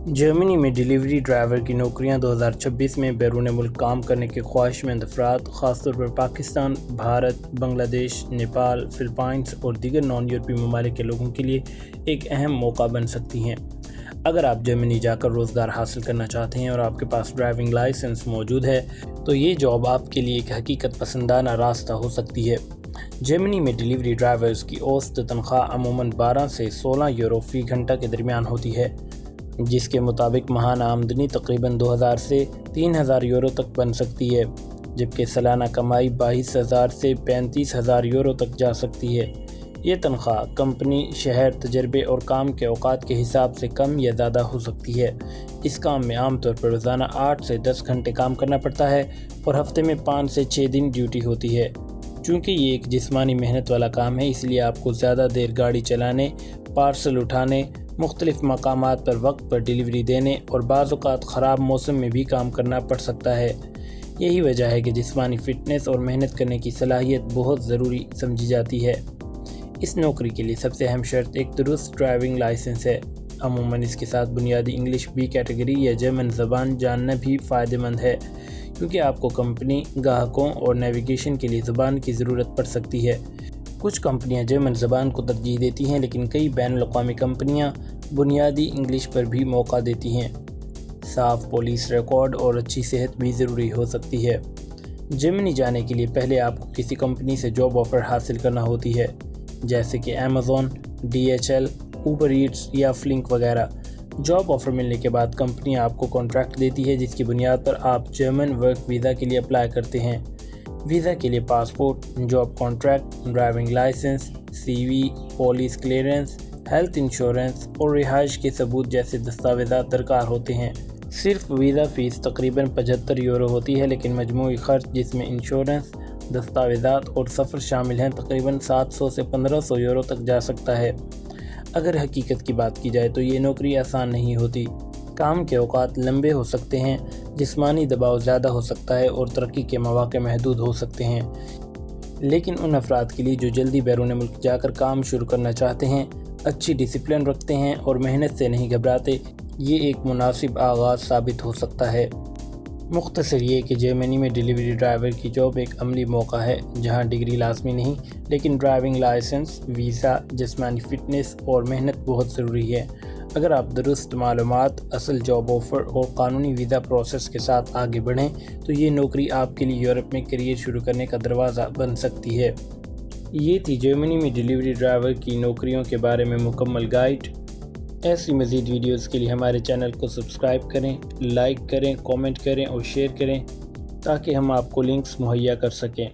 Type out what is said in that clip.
جرمنی میں delivery driver کی نوکریاں 2026 میں بیرون ملک کام کرنے کے خواہش مند افراد، خاص طور پر پاکستان، بھارت، بنگلہ دیش، نیپال، فلپائنز اور دیگر نان یورپی ممالک کے لوگوں کے لیے ایک اہم موقع بن سکتی ہیں۔ اگر آپ جرمنی جا کر روزگار حاصل کرنا چاہتے ہیں اور آپ کے پاس ڈرائیونگ لائسنس موجود ہے تو یہ جاب آپ کے لیے ایک حقیقت پسندانہ راستہ ہو سکتی ہے۔ جرمنی میں ڈیلیوری ڈرائیورز کی اوسط تنخواہ عموماً 12 سے 16 یورو فی گھنٹہ کے درمیان ہوتی ہے، جس کے مطابق ماہانہ آمدنی تقریباً 2000 سے 3000 یورو تک بن سکتی ہے، جبکہ سالانہ کمائی 22000 سے 35000 یورو تک جا سکتی ہے۔ یہ تنخواہ کمپنی، شہر، تجربے اور کام کے اوقات کے حساب سے کم یا زیادہ ہو سکتی ہے۔ اس کام میں عام طور پر روزانہ 8 سے 10 گھنٹے کام کرنا پڑتا ہے اور ہفتے میں 5 سے 6 دن ڈیوٹی ہوتی ہے۔ چونکہ یہ ایک جسمانی محنت والا کام ہے، اس لیے آپ کو زیادہ دیر گاڑی چلانے، پارسل اٹھانے، مختلف مقامات پر وقت پر ڈیلیوری دینے اور بعض اوقات خراب موسم میں بھی کام کرنا پڑ سکتا ہے۔ یہی وجہ ہے کہ جسمانی فٹنس اور محنت کرنے کی صلاحیت بہت ضروری سمجھی جاتی ہے۔ اس نوکری کے لیے سب سے اہم شرط ایک درست ڈرائیونگ لائسنس ہے۔ عموماً اس کے ساتھ بنیادی انگلش بی کیٹیگری یا جرمن زبان جاننا بھی فائدہ مند ہے، کیونکہ آپ کو کمپنی، گاہکوں اور نیویگیشن کے لیے زبان کی ضرورت پڑ سکتی ہے۔ کچھ کمپنیاں جرمن زبان کو ترجیح دیتی ہیں، لیکن کئی بین الاقوامی کمپنیاں بنیادی انگلش پر بھی موقع دیتی ہیں۔ صاف پولیس ریکارڈ اور اچھی صحت بھی ضروری ہو سکتی ہے۔ جرمنی جانے کے لیے پہلے آپ کو کسی کمپنی سے جاب آفر حاصل کرنا ہوتی ہے، جیسے کہ ایمیزون، DHL، اوبر ایٹس یا فلنک وغیرہ۔ جاب آفر ملنے کے بعد کمپنی آپ کو کانٹریکٹ دیتی ہے، جس کی بنیاد پر آپ جرمن ورک ویزا کے لیے اپلائی کرتے ہیں۔ ویزا کے لیے passport, job contract, driving licence, CV، police clearance, health insurance اور رہائش کے ثبوت جیسے دستاویزات درکار ہوتے ہیں۔ صرف ویزا فیس تقریباً 75 یورو ہوتی ہے، لیکن مجموعی خرچ جس میں انشورنس، دستاویزات اور سفر شامل ہیں تقریباً 700 سے 1500 یورو تک جا سکتا ہے۔ اگر حقیقت کی بات کی جائے تو یہ نوکری آسان نہیں ہوتی۔ کام کے اوقات لمبے ہو سکتے ہیں، جسمانی دباؤ زیادہ ہو سکتا ہے اور ترقی کے مواقع محدود ہو سکتے ہیں۔ لیکن ان افراد کے لیے جو جلدی بیرون ملک جا کر کام شروع کرنا چاہتے ہیں، اچھی ڈسپلن رکھتے ہیں اور محنت سے نہیں گھبراتے، یہ ایک مناسب آغاز ثابت ہو سکتا ہے۔ مختصر یہ کہ جرمنی میں ڈیلیوری ڈرائیور کی جاب ایک عملی موقع ہے، جہاں ڈگری لازمی نہیں، لیکن ڈرائیونگ لائسنس، ویزا، جسمانی فٹنس اور محنت بہت ضروری ہے۔ اگر آپ درست معلومات، اصل جاب آفر اور قانونی ویزا پروسیس کے ساتھ آگے بڑھیں تو یہ نوکری آپ کے لیے یورپ میں کیریئر شروع کرنے کا دروازہ بن سکتی ہے۔ یہ تھی جرمنی میں ڈیلیوری ڈرائیور کی نوکریوں کے بارے میں مکمل گائیڈ۔ ایسی مزید ویڈیوز کے لیے ہمارے چینل کو سبسکرائب کریں، لائک کریں، کامنٹ کریں اور شیئر کریں تاکہ ہم آپ کو لنکس مہیا کر سکیں۔